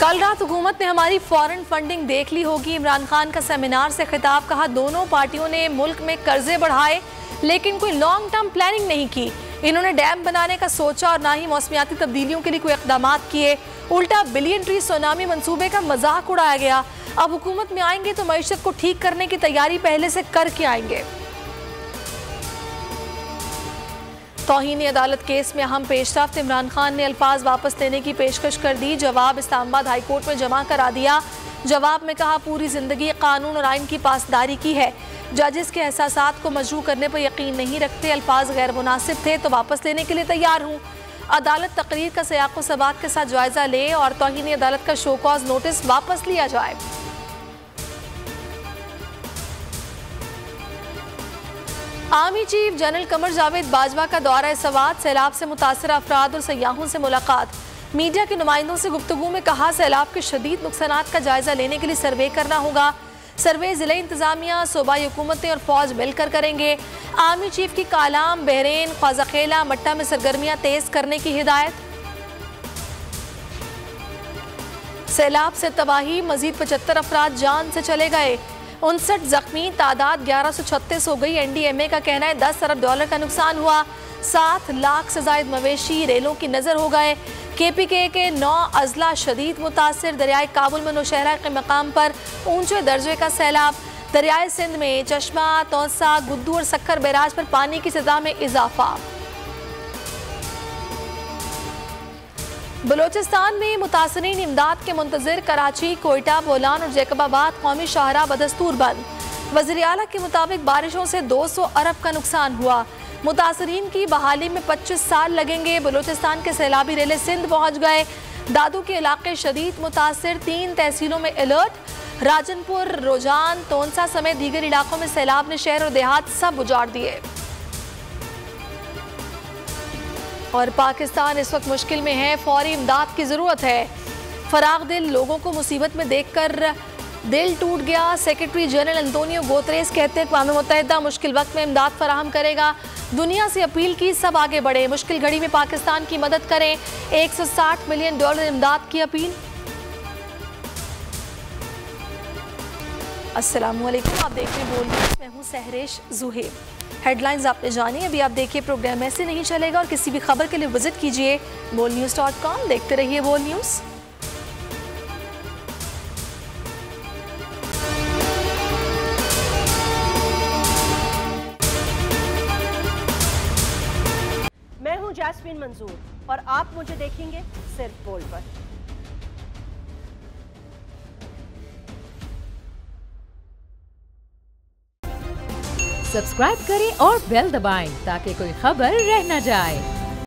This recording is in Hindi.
कल रात हुकूमत ने हमारी फॉरेन फंडिंग देख ली होगी। इमरान खान का सेमिनार से खिताब, कहा दोनों पार्टियों ने मुल्क में कर्जे बढ़ाए लेकिन कोई लॉन्ग टर्म प्लानिंग नहीं की। इन्होंने डैम बनाने का सोचा और ना ही मौसमियाती तब्दीलियों के लिए कोई इक़दाम किए। उल्टा बिलियन ट्री सुनामी मंसूबे का मजाक उड़ाया गया। अब हुकूमत में आएंगे तो मईशत को ठीक करने की तैयारी पहले से करके आएंगे। तौहीन अदालत केस में अहम पेशरफ्त, इमरान खान ने अल्फाज वापस लेने की पेशकश कर दी। जवाब इस्लामाबाद हाई कोर्ट में जमा करा दिया। जवाब में कहा पूरी जिंदगी कानून और आइन की पासदारी की है। जजेस के एहसासात को मजरू करने पर यकीन नहीं रखते। अल्फाज गैर मुनासिब थे तो वापस लेने के लिए तैयार हूँ। अदालत तकरीर का सियाक़ो सबाक़ के साथ जायजा ले और तौहीन अदालत का शो कॉज नोटिस वापस लिया जाए। Army chief general Qamar Javed Bajwa का दौरा सवात, सैलाब से मुतासर अफराद और सयाहों से मुलाकात। मीडिया के नुमाइंदों से गुफ्तगू में कहा सैलाब के शदीद नुकसानात का जायजा लेने के लिए सर्वे करना होगा। सर्वे जिला इंतजामिया, सूबाई हुकूमतें और फौज मिलकर करेंगे। आर्मी चीफ की कालाम, बहरेन, ख्वाजाखेला, मट्टा में सरगर्मियां तेज करने की हिदायत। सैलाब से तबाही, मजीद 75 अफराद जान से चले गए। 59 जख्मी, तादाद 1136 हो गई। NDMA का कहना है 10 अरब डॉलर का नुकसान हुआ। 7 लाख से जायद मवेशी रेलों की नजर हो गए। KPK के 9 अजला शदीद मुतासर। दरियाए काबुल में नौशहरा के मकाम पर ऊंचे दर्जे का सैलाब। दरियाए सिंध में चश्मा, तौसा, गुद्दू और सक्कर बैराज पर पानी की सतह में इजाफा। बलोचिस्तान में मुतासरीन इमदाद के मुंतजिर। कराची, कोयटा, बोलान और जैकबाबाद कौमी शाहरा बदस्तूर बंद। वज़ीर आला के मुताबिक बारिशों से 200 अरब का नुकसान हुआ। मुतासरीन की बहाली में 25 साल लगेंगे। बलोचिस्तान के सैलाबी रेले सिंध पहुंच गए। दादू के इलाके शदीद मुतासर, 3 तहसीलों में अलर्ट। राजनपुर, रोजान, तोनसा समेत दीगर इलाकों में सैलाब ने शहर और देहात सब उजाड़ दिए। और पाकिस्तान इस वक्त मुश्किल में है, फौरी इमदाद की ज़रूरत है। फराग दिल लोगों को मुसीबत में देखकर दिल टूट गया। सेक्रेटरी जनरल एंटोनियो गुतेरेस कहते हैं अक़वाम मुत्तहिदा मुश्किल वक्त में इमदाद फराहम करेगा। दुनिया से अपील की सब आगे बढ़े, मुश्किल घड़ी में पाकिस्तान की मदद करें। 160 मिलियन डॉलर इमदाद की अपील। अस्सलाम वालेकुम, आप देख रहे हैं बोल न्यूज़, मैं हूँ सहरेश जुहेब। हेडलाइंस आपने जानी, अभी आप देखिए प्रोग्राम ऐसे नहीं चलेगा और किसी भी खबर के लिए विजिट कीजिए bolnews.com। देखते रहिए बोल न्यूज़। मैं हूं जैस्मीन मंजूर और आप मुझे देखेंगे सिर्फ बोल पर। सब्सक्राइब करें और बेल दबाएं ताकि कोई खबर रह न जाए।